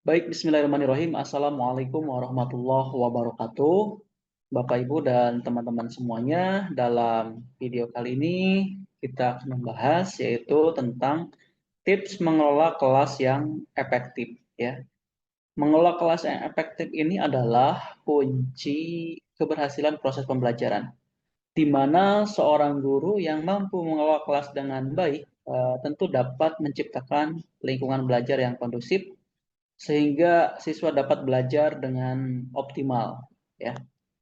Baik, bismillahirrahmanirrahim. Assalamualaikum warahmatullahi wabarakatuh. Bapak, Ibu, dan teman-teman semuanya, dalam video kali ini kita akan membahas yaitu tentang tips mengelola kelas yang efektif. Ya. Mengelola kelas yang efektif ini adalah kunci keberhasilan proses pembelajaran, di mana seorang guru yang mampu mengelola kelas dengan baik tentu dapat menciptakan lingkungan belajar yang kondusif sehingga siswa dapat belajar dengan optimal, ya.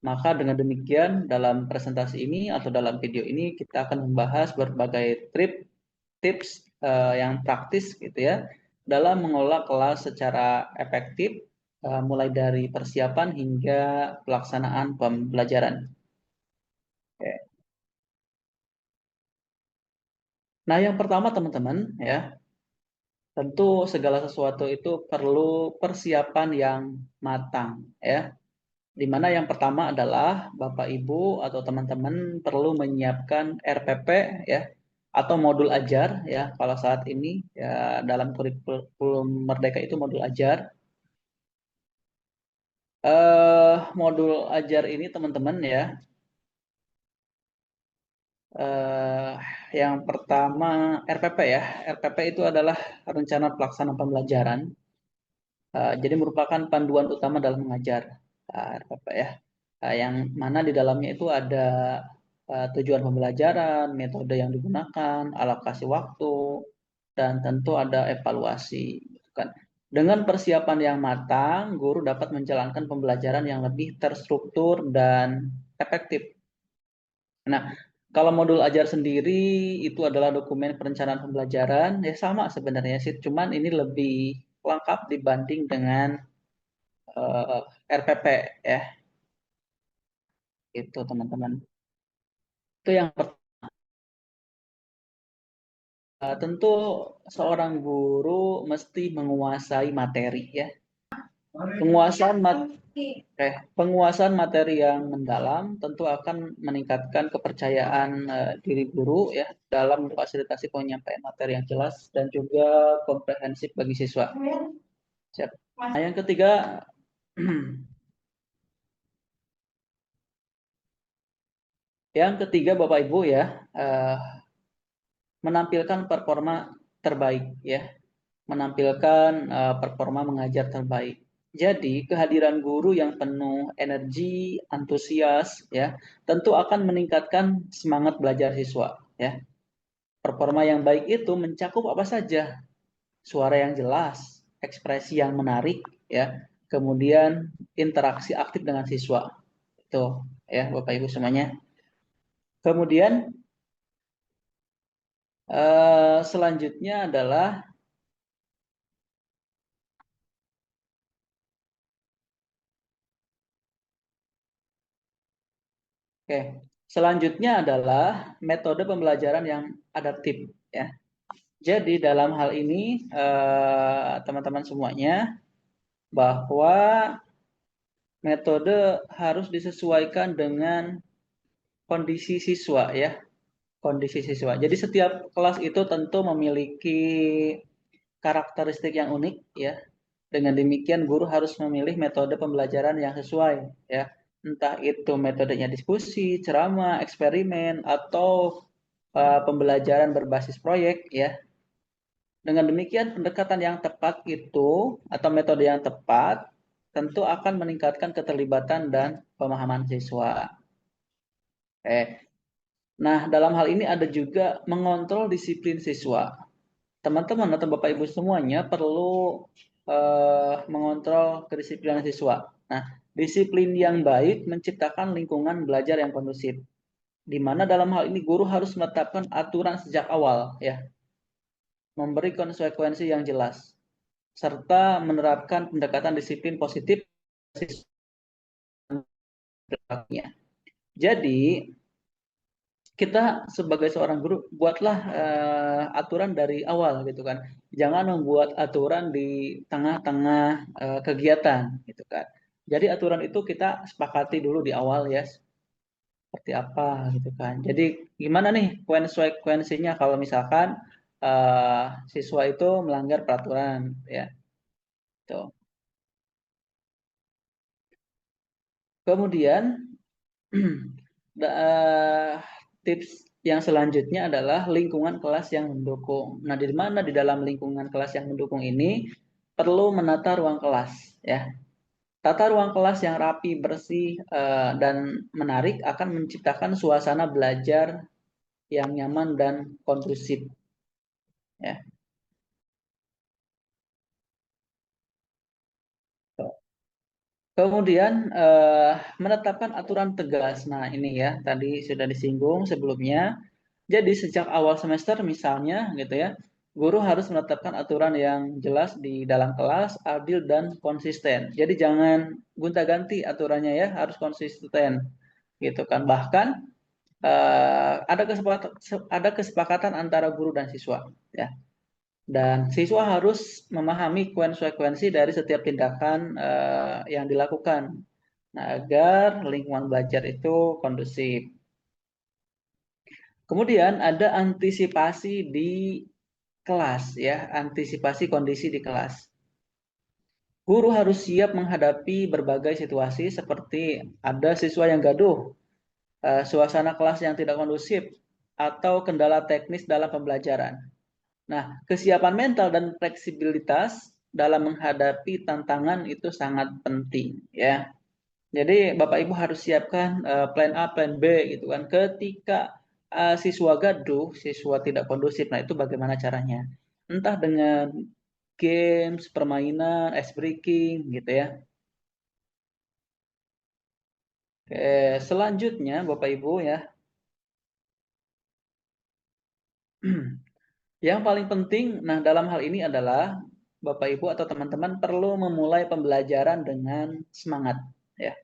Maka dengan demikian dalam presentasi ini atau dalam video ini kita akan membahas berbagai tips yang praktis gitu ya dalam mengelola kelas secara efektif, mulai dari persiapan hingga pelaksanaan pembelajaran. Oke. Nah, yang pertama teman-teman ya, tentu segala sesuatu itu perlu persiapan yang matang ya. Di mana yang pertama adalah Bapak Ibu atau teman-teman perlu menyiapkan RPP ya atau modul ajar ya. Kalau saat ini ya dalam kurikulum Merdeka itu modul ajar. Modul ajar ini teman-teman ya, eh, yang pertama RPP ya. RPP itu adalah rencana pelaksanaan pembelajaran. Jadi merupakan panduan utama dalam mengajar, RPP ya. Yang mana di dalamnya itu ada tujuan pembelajaran, metode yang digunakan, alokasi waktu, dan tentu ada evaluasi, gitu kan. Dengan persiapan yang matang, guru dapat menjalankan pembelajaran yang lebih terstruktur dan efektif. Nah, kalau modul ajar sendiri itu adalah dokumen perencanaan pembelajaran, ya sama sebenarnya sih, cuman ini lebih lengkap dibanding dengan RPP ya, itu teman-teman. Itu yang tentu seorang guru mesti menguasai materi ya. Penguasaan penguasaan materi yang mendalam tentu akan meningkatkan kepercayaan diri guru ya dalam memfasilitasi penyampaian materi yang jelas dan juga komprehensif bagi siswa. Siap. Nah, yang ketiga, Bapak Ibu ya, menampilkan performa terbaik ya, menampilkan performa mengajar terbaik. Jadi kehadiran guru yang penuh energi, antusias ya, tentu akan meningkatkan semangat belajar siswa ya. Performa yang baik itu mencakup apa saja? Suara yang jelas, ekspresi yang menarik ya, kemudian interaksi aktif dengan siswa. Itu ya Bapak Ibu semuanya. Kemudian selanjutnya adalah Oke, selanjutnya adalah metode pembelajaran yang adaptif ya. Jadi dalam hal ini teman-teman semuanya, bahwa metode harus disesuaikan dengan kondisi siswa ya, kondisi siswa. Jadi setiap kelas itu tentu memiliki karakteristik yang unik ya. Dengan demikian guru harus memilih metode pembelajaran yang sesuai ya. Entah itu metodenya diskusi, ceramah, eksperimen, atau pembelajaran berbasis proyek ya. Dengan demikian pendekatan yang tepat itu atau metode yang tepat tentu akan meningkatkan keterlibatan dan pemahaman siswa. Nah, dalam hal ini ada juga mengontrol disiplin siswa. Teman-teman atau Bapak Ibu semuanya perlu mengontrol kedisiplinan siswa. Nah, disiplin yang baik menciptakan lingkungan belajar yang kondusif, di mana dalam hal ini guru harus menetapkan aturan sejak awal ya, memberi konsekuensi yang jelas, serta menerapkan pendekatan disiplin positif siswa. Jadi kita sebagai seorang guru buatlah aturan dari awal gitu kan. Jangan membuat aturan di tengah-tengah kegiatan gitu kan. Jadi aturan itu kita sepakati dulu di awal ya, seperti apa gitu kan. Jadi gimana nih konsekuensinya kalau misalkan siswa itu melanggar peraturan ya. Tuh. Kemudian tips yang selanjutnya adalah lingkungan kelas yang mendukung. Nah, di mana di dalam lingkungan kelas yang mendukung ini perlu menata ruang kelas, ya. Tata ruang kelas yang rapi, bersih, dan menarik akan menciptakan suasana belajar yang nyaman dan kondusif, ya. Kemudian menetapkan aturan tegas. Nah, ini ya tadi sudah disinggung sebelumnya. Jadi sejak awal semester misalnya gitu ya, guru harus menetapkan aturan yang jelas di dalam kelas, adil dan konsisten. Jadi jangan gonta-ganti aturannya ya, harus konsisten gitu kan. Bahkan ada kesepakatan antara guru dan siswa ya. Dan siswa harus memahami konsekuensi dari setiap tindakan yang dilakukan. Nah, agar lingkungan belajar itu kondusif. Kemudian ada antisipasi di kelas ya, antisipasi kondisi di kelas. Guru harus siap menghadapi berbagai situasi seperti ada siswa yang gaduh, suasana kelas yang tidak kondusif, atau kendala teknis dalam pembelajaran. Nah, kesiapan mental dan fleksibilitas dalam menghadapi tantangan itu sangat penting ya. Jadi Bapak Ibu harus siapkan plan A, plan B gitu kan. Ketika siswa gaduh, siswa tidak kondusif, nah itu bagaimana caranya? Entah dengan games, permainan, ice breaking gitu ya. Oke, selanjutnya Bapak Ibu ya, yang paling penting, nah dalam hal ini adalah Bapak Ibu atau teman-teman perlu memulai pembelajaran dengan semangat ya.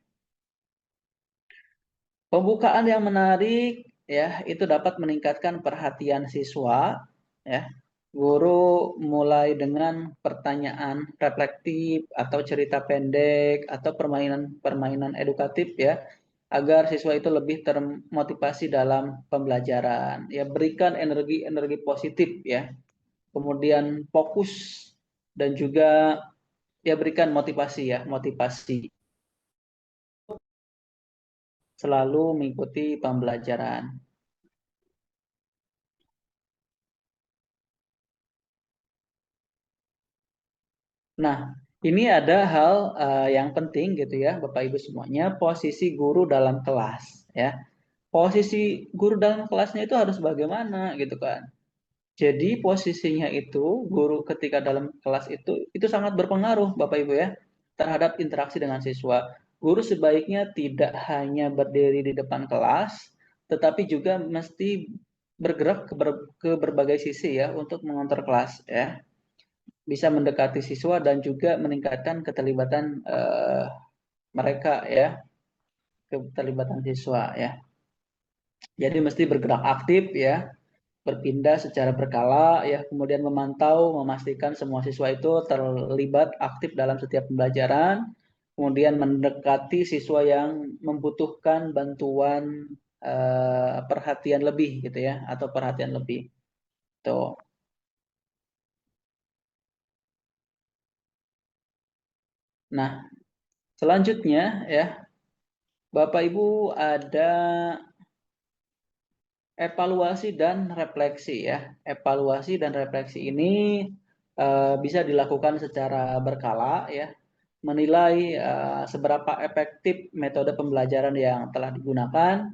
Pembukaan yang menarik ya itu dapat meningkatkan perhatian siswa ya. Guru mulai dengan pertanyaan reflektif atau cerita pendek atau permainan-permainan edukatif ya agar siswa itu lebih termotivasi dalam pembelajaran. Ya berikan energi-energi positif ya. Kemudian fokus dan juga ya berikan motivasi ya, motivasi selalu mengikuti pembelajaran. Nah, ini ada hal yang penting gitu ya, Bapak Ibu semuanya, posisi guru dalam kelas ya. Posisi guru dalam kelasnya itu harus bagaimana gitu kan. Jadi posisinya itu guru ketika dalam kelas itu sangat berpengaruh Bapak Ibu ya terhadap interaksi dengan siswa. Guru sebaiknya tidak hanya berdiri di depan kelas, tetapi juga mesti bergerak ke berbagai sisi ya untuk mengontrol kelas ya, bisa mendekati siswa dan juga meningkatkan keterlibatan mereka ya, keterlibatan siswa ya. Jadi mesti bergerak aktif ya, berpindah secara berkala ya, kemudian memantau, memastikan semua siswa itu terlibat aktif dalam setiap pembelajaran, kemudian mendekati siswa yang membutuhkan bantuan perhatian lebih gitu ya, atau perhatian lebih. Tuh. Nah, selanjutnya ya, Bapak Ibu ada evaluasi dan refleksi ya. Evaluasi dan refleksi ini bisa dilakukan secara berkala ya. Menilai seberapa efektif metode pembelajaran yang telah digunakan.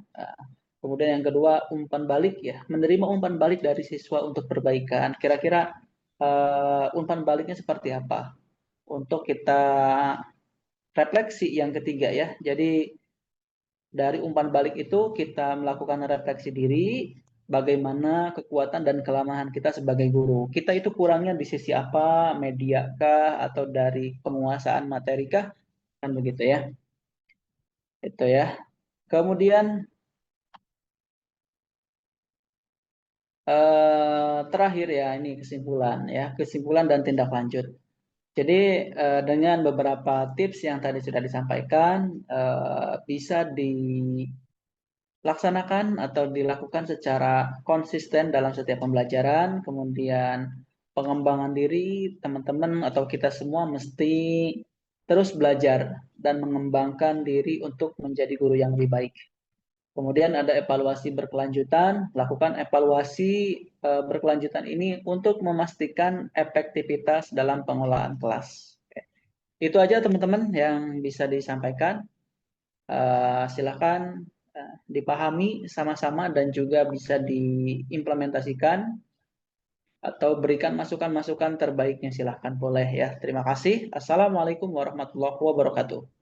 Kemudian yang kedua umpan balik ya. Menerima umpan balik dari siswa untuk perbaikan. Kira-kira umpan baliknya seperti apa? Untuk kita refleksi yang ketiga ya. Jadi dari umpan balik itu kita melakukan refleksi diri, bagaimana kekuatan dan kelemahan kita sebagai guru. Kita itu kurangnya di sisi apa, media kah, atau dari penguasaan materi kah, kan begitu ya. Itu ya. Kemudian terakhir ya ini kesimpulan ya, kesimpulan dan tindak lanjut. Jadi dengan beberapa tips yang tadi sudah disampaikan bisa dilaksanakan atau dilakukan secara konsisten dalam setiap pembelajaran, kemudian pengembangan diri teman-teman atau kita semua mesti terus belajar dan mengembangkan diri untuk menjadi guru yang lebih baik. Kemudian ada evaluasi berkelanjutan, lakukan evaluasi berkelanjutan ini untuk memastikan efektivitas dalam pengelolaan kelas. Itu aja teman-teman yang bisa disampaikan. Silakan dipahami sama-sama dan juga bisa diimplementasikan atau berikan masukan-masukan terbaiknya, silahkan boleh ya. Terima kasih. Assalamualaikum warahmatullahi wabarakatuh.